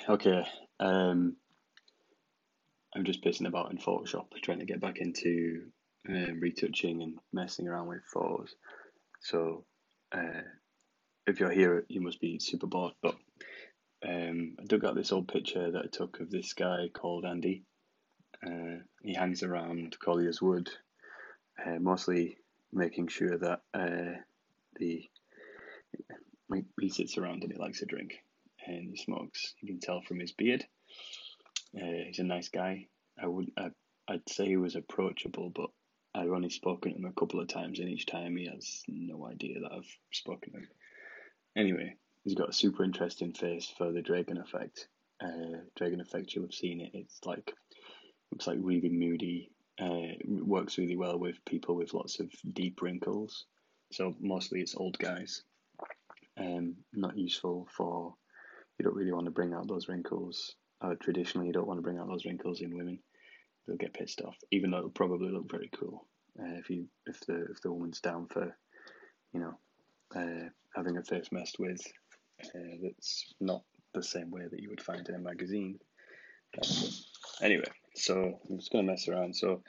Okay. Um, I'm just pissing about in Photoshop, trying to get back into retouching and messing around with photos. So, uh, if you're here, you must be super bored. But I dug out this old picture that I took of this guy called Andy. He hangs around Colliers Wood, mostly making sure that the he sits around and he likes a drink and he smokes. You can tell from his beard. He's a nice guy. I'd say he was approachable, but I've only spoken to him a couple of times, and each time he has no idea that I've spoken to him. Anyway, he's got a super interesting face for the Dragon effect. Dragon effect, you'll have seen it. It's like looks like really moody. Works really well with people with lots of deep wrinkles. So mostly it's old guys. Not useful for. You don't really want to bring out those wrinkles. Traditionally, you don't want to bring out those wrinkles in women. They'll get pissed off, even though it'll probably look very cool if the woman's down for having her face messed with. That's not the same way that you would find in a magazine. Anyway, so I'm just gonna mess around. So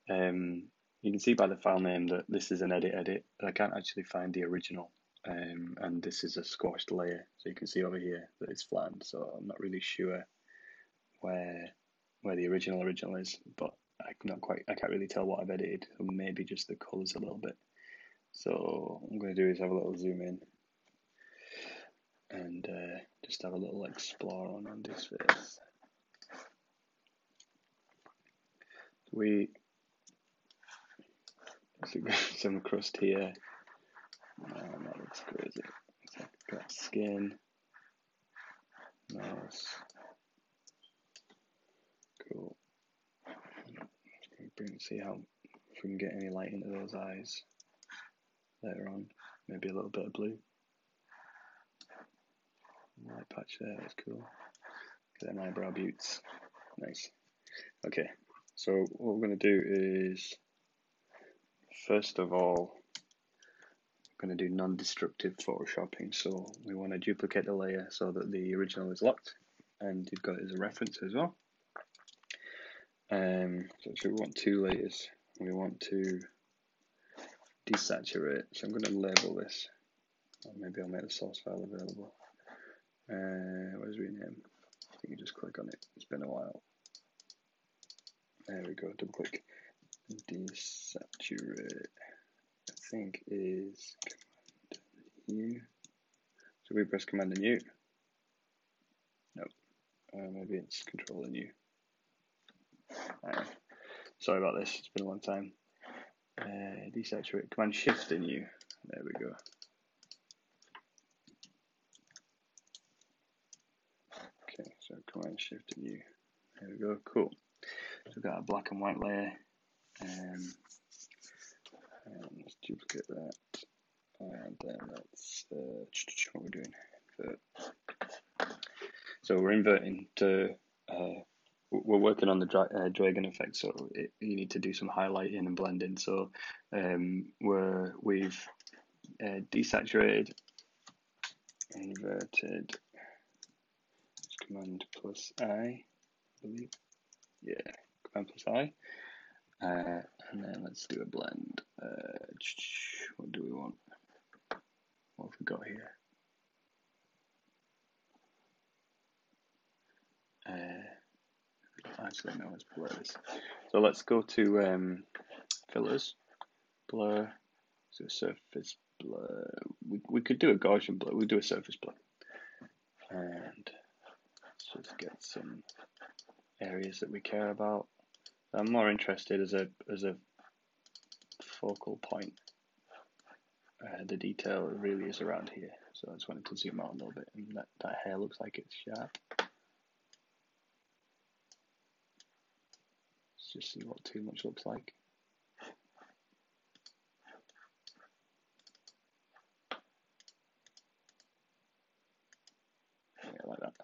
you can see by the file name that this is an edit. I can't actually find the original. And this is a squashed layer, so you can see over here that it's flattened. So I'm not really sure where the original is, but I can't really tell what I've edited. So maybe just the colours a little bit. So what I'm going to do is have a little zoom in and just have a little explore on Andy's face. We some crust here. Man, that looks crazy. It's like got skin. Nice. Cool. See how if we can get any light into those eyes later on. Maybe a little bit of blue. Light patch there, that's cool. Get them eyebrow buttes. Nice. Okay, so what we're going to do is, first of all, we're going to do non-destructive photoshopping. So we want to duplicate the layer so that the original is locked, and you've got it as a reference as well. So we want two layers. We want to desaturate. So I'm going to label this. Or maybe I'll make the source file available. Where's rename? You can just click on it. It's been a while. There we go. Double click. Desaturate. I think is Command U. So we press Command and U. Nope. Maybe it's Control and U. Sorry about this. It's been a long time. Desaturate. Command Shift and U. There we go. Okay, so Command Shift and U. There we go. Cool. So we've got a black and white layer. And let's duplicate that. And then let's what we're doing. So we're inverting to. We're working on the Dragon effect, so you need to do some highlighting and blending. So we've desaturated, inverted, Command plus I believe. Yeah, Command plus I. And then let's do a blend. What do we want? What have we got here? Actually, no, let's blur this. So let's go to filters, blur, so surface blur. We could do a Gaussian blur. We'll do a surface blur. And let's just get some areas that we care about. I'm more interested as a focal point. The detail really is around here, so I just wanted to zoom out a little bit, and that hair looks like it's sharp. Let's just see what too much looks like. Yeah, like that.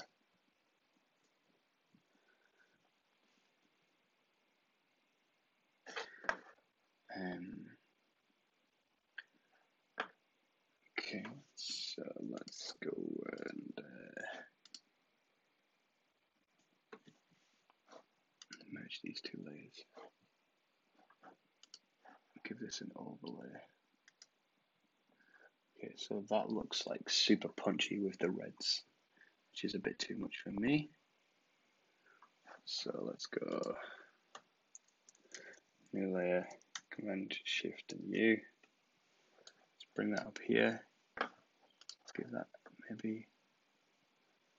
Okay, so let's go and merge these two layers. Give this an overlay. Okay, so that looks like super punchy with the reds, which is a bit too much for me. So let's go new layer, Command Shift and U. Let's bring that up here. Let's give that maybe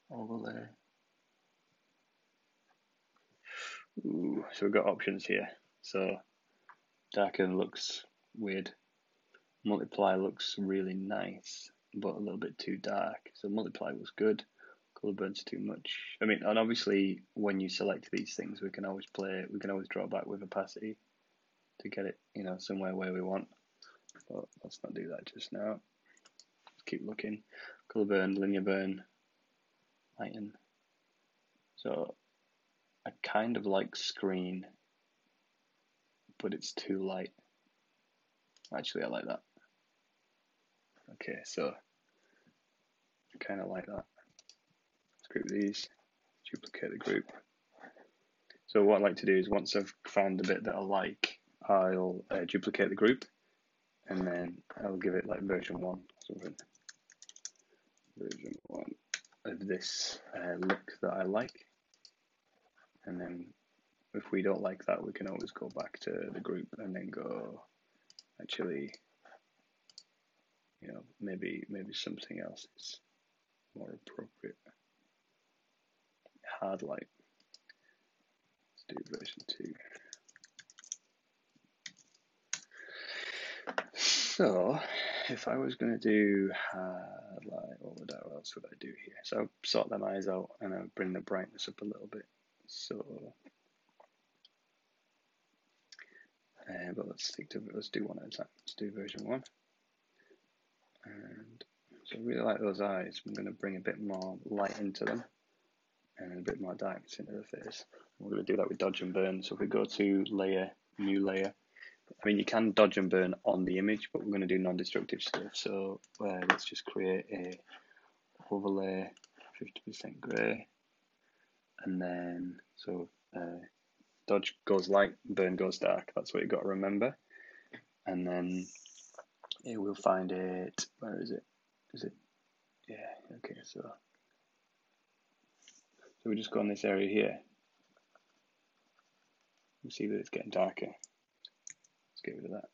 overlay. Ooh, so we've got options here. So darken looks weird. Multiply looks really nice, but a little bit too dark. So multiply was good. Color burn's too much. I mean, and obviously when you select these things, we can always draw back with opacity to get it, you know, somewhere where we want. But let's not do that just now. Let's keep looking. Color burn, linear burn, lighten. So I kind of like screen, but it's too light. Actually, I like that. Okay, so I kind of like that. Let's group these, duplicate the group. So what I like to do is once I've found the bit that I like, I'll duplicate the group, and then I'll give it like version 1 or something. Version 1 of this look that I like. And then if we don't like that, we can always go back to the group and then go, actually, you know, maybe something else is more appropriate. Hard light. Let's do version 2. So if I was going to do hard light, what else would I do here? So I'll sort them eyes out and I'll bring the brightness up a little bit. So, but let's do one at a time. Let's do version 1. And so I really like those eyes. I'm going to bring a bit more light into them and a bit more darkness into the face. We're going to do that with dodge and burn. So if we go to layer, new layer, I mean, you can dodge and burn on the image, but we're going to do non-destructive stuff. So let's just create a overlay, 50% gray, and then so dodge goes light, burn goes dark. That's what you've got to remember. And then we'll find it. Where is it? Is it? Yeah. Okay. So we just go on this area here. You see that it's getting darker. Let's get rid of that.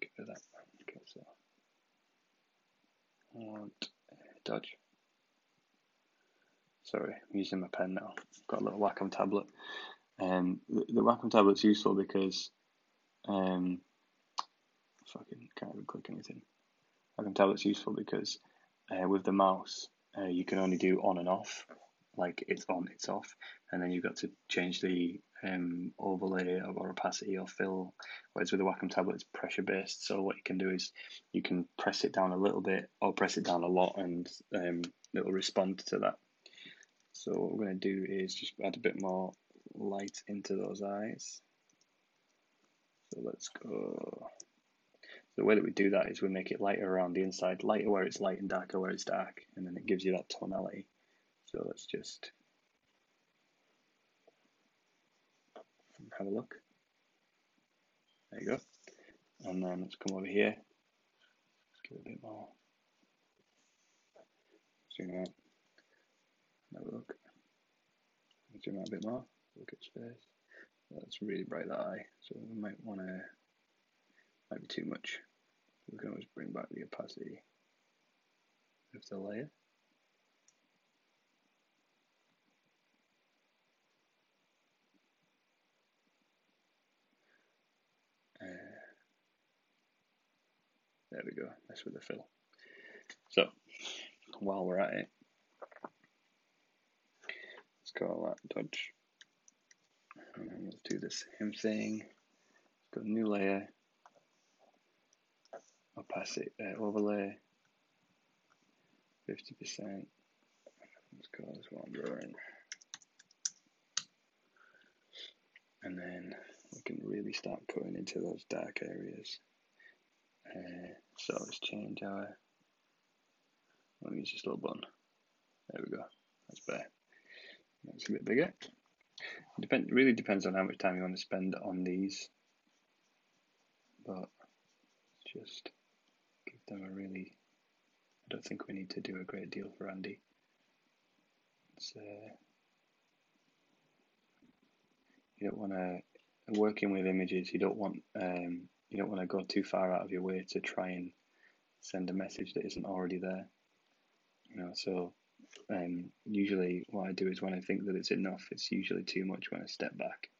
Get rid of that. Okay. So I want dodge. Sorry, I'm using my pen now. I've got a little Wacom tablet. The Wacom tablet's useful because fucking can't even click anything. Wacom tablet's useful because with the mouse you can only do on and off, like it's on, it's off, and then you've got to change the overlay or opacity or fill. Whereas with the Wacom tablet, it's pressure based. So what you can do is you can press it down a little bit or press it down a lot, and it will respond to that. So what we're going to do is just add a bit more light into those eyes. So let's go. So the way that we do that is we make it lighter around the inside, lighter where it's light and darker where it's dark, and then it gives you that tonality. So let's just have a look. There you go. And then let's come over here. Give it a bit more. Zoom out. Have a look. Zoom out a bit more. Look at its face. That's really bright, that eye. So we might want to, might be too much. We can always bring back the opacity of the layer. There we go. That's with the fill. So while we're at it, let's call that dodge. And then let's do the same thing. Let's go new layer, opacity, overlay, 50%. Let's call this one drawing. And then we can really start cutting into those dark areas. So let's change our, let me use this little button. There we go. That's better. That's a bit bigger. Really depends on how much time you want to spend on these, but just give them a really. I don't think we need to do a great deal for Andy. It's, you don't want to working with images. You don't want to go too far out of your way to try and send a message that isn't already there. So usually what I do is when I think that it's enough, it's usually too much when I step back.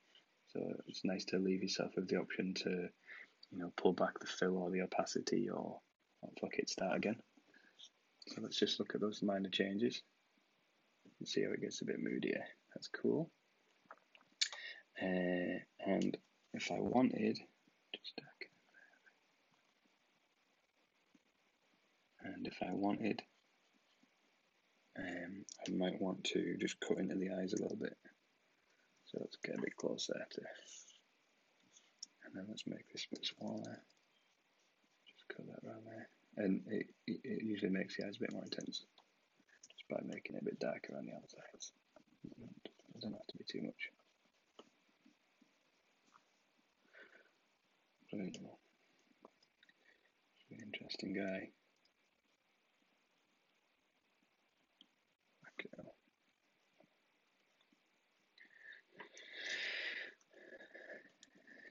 So it's nice to leave yourself with the option to, pull back the fill or the opacity or fuck it, start again. So let's just look at those minor changes and see how it gets a bit moodier. That's cool. And if I wanted, I might want to just cut into the eyes a little bit. So let's get a bit closer and then let's make this a bit smaller. Just cut that around there. And it usually makes the eyes a bit more intense just by making it a bit darker on the outsides. It doesn't have to be too much. He's an interesting guy.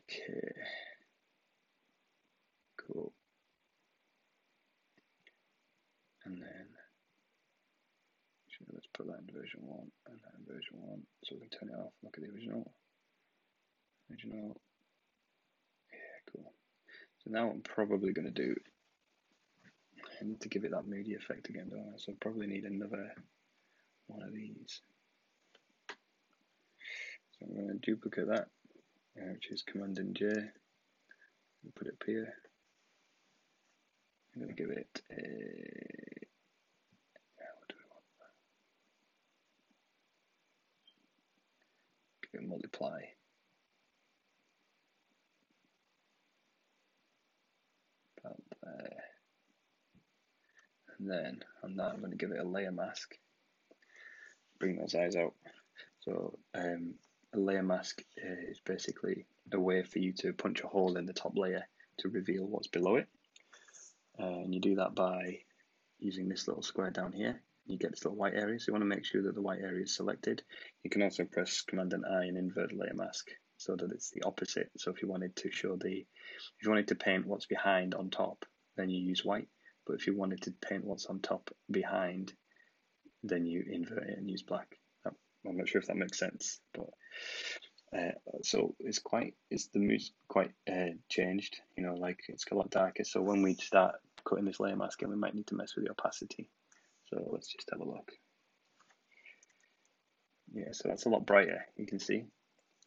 Okay. Cool. And then let's put that in version 1 and that in version 1 so we can turn it off. Look at the original. Yeah, cool. So now what I'm probably going to do, I need to give it that moody effect again, don't I? So I probably need another one of these. So I'm going to duplicate that, which is Command and J. Put it up here. I'm going to give it a. What do we want? Give it multiply. About there. And then on that, I'm going to give it a layer mask. Bring those eyes out. So a layer mask is basically a way for you to punch a hole in the top layer to reveal what's below it. And you do that by using this little square down here. You get this little white area, so you want to make sure that the white area is selected. You can also press Command and I and invert layer mask so that it's the opposite. So if you wanted to paint what's behind on top, then you use white. But if you wanted to paint what's on top behind, then you invert it and use black. I'm not sure if that makes sense, but so the mood's quite changed. Like it's a lot darker. So when we start cutting this layer mask in, we might need to mess with the opacity. So let's just have a look. Yeah, so that's a lot brighter, you can see.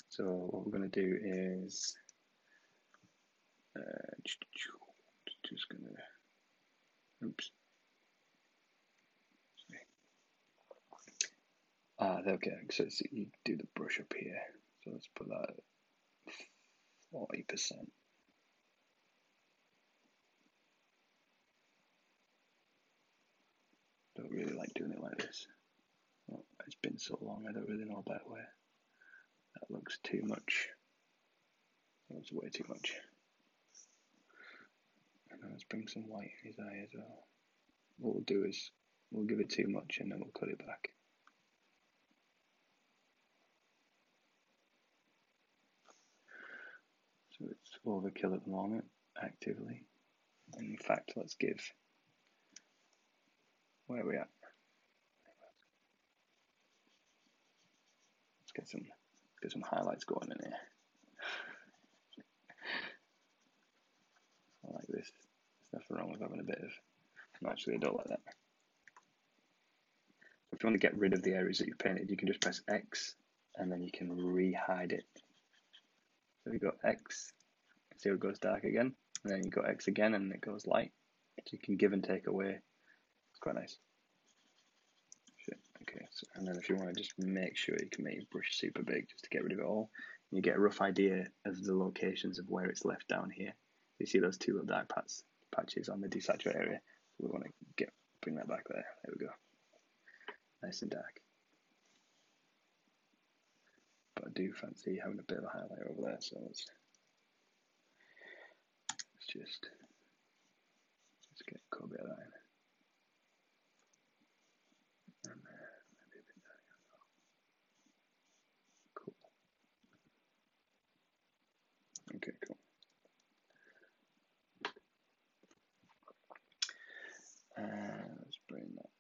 So what we're going to do is just going to, oops. Okay, so you do the brush up here. So let's put that at 40%. Don't really like doing it like this. Well, it's been so long, I don't really know a better way. That looks too much. That's way too much. And then let's bring some white in his eye as well. What we'll do is we'll give it too much and then we'll cut it back. So it's overkill at the moment, actively. And in fact, let's give, where are we at? Let's get some highlights going in here. I like this. There's nothing wrong with having a bit of, actually I don't like that. If you want to get rid of the areas that you've painted, you can just press X and then you can re-hide it. So you go X, see how it goes dark again, and then you go X again and it goes light. So you can give and take away. It's quite nice. Okay, so, and then if you want to just make sure you can make your brush super big just to get rid of it all, you get a rough idea of the locations of where it's left down here. You see those two little dark patches on the desaturate area. So we want to bring that back there. There we go. Nice and dark. But I do fancy having a bit of a highlight over there, so let's get a bit of that in. And maybe a bit down here as well. Cool. Okay, cool. Let's bring that.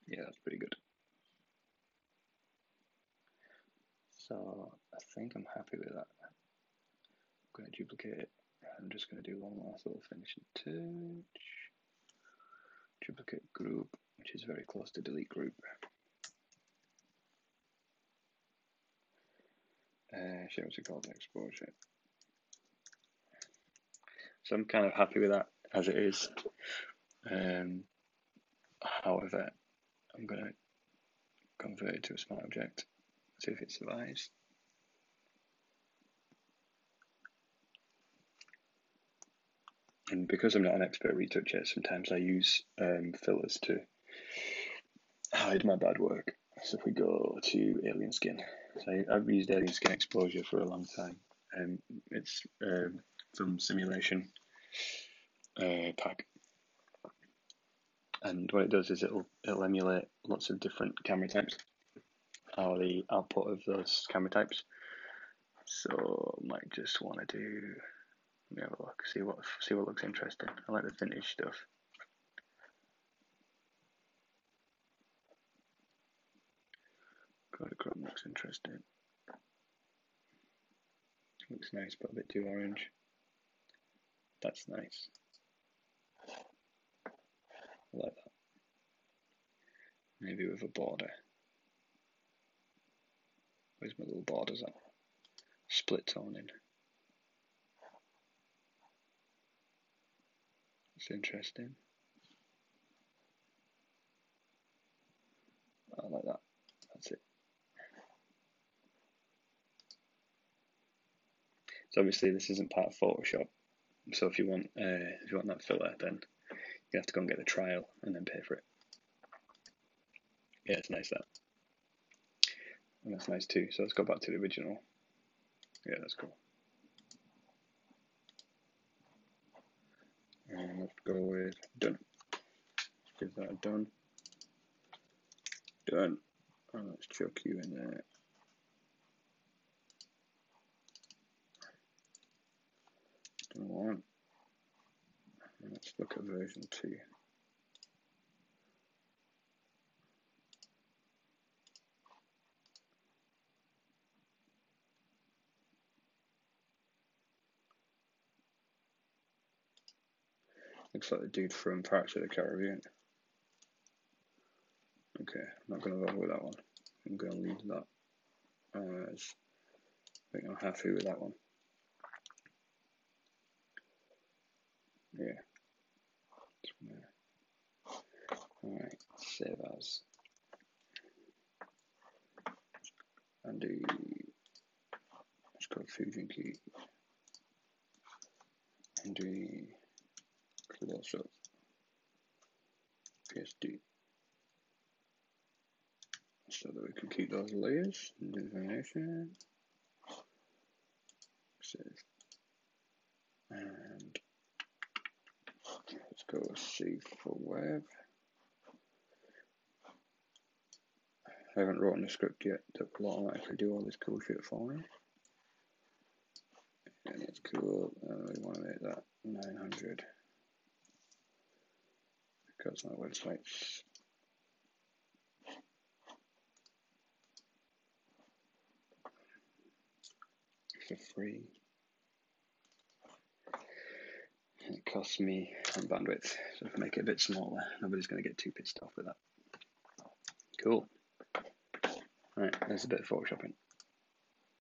Yeah, that's pretty good. So I think I'm happy with that. I'm going to duplicate it. I'm just going to do one last little finishing touch. Duplicate group, which is very close to delete group. What's it called? Exposure. So I'm kind of happy with that as it is. However, I'm going to convert it to a smart object, see if it survives. And because I'm not an expert retoucher, sometimes I use fillers to hide my bad work. So if we go to alien skin, so I've used alien skin exposure for a long time. It's from simulation pack, and what it does is it'll emulate lots of different camera types, or the output of those camera types. So I might just want to do. Let me have a look. See what looks interesting. I like the vintage stuff. Kodachrome looks interesting. Looks nice, but a bit too orange. That's nice. I like that. Maybe with a border. Where's my little borders at? Split toning. It's interesting. I like that. That's it. So obviously this isn't part of Photoshop. So if you want that filler, then you have to go and get the trial and then pay for it. Yeah, it's nice that. And that's nice too. So let's go back to the original. Yeah, that's cool. And let's go with done. Let's give that a done. Done. And let's chuck you in there. Done one. And let's look at version 2. Looks like the dude from Pirates of the Caribbean. Okay, I'm not going to bother with that one. I'm going to leave that as, I think I'm happy with that one. Yeah. Alright, save as. And do, let's go Fusion key. And do close up. PSD. So that we can keep those layers and information. Save. And let's go save for web. I haven't written a script yet that will automatically do all this cool shit for me. And it's cool. We want to make that 900 because my website's for free. It costs me on bandwidth, so if I make it a bit smaller, nobody's going to get too pissed off with that. Cool. Right, there's a bit of photoshopping.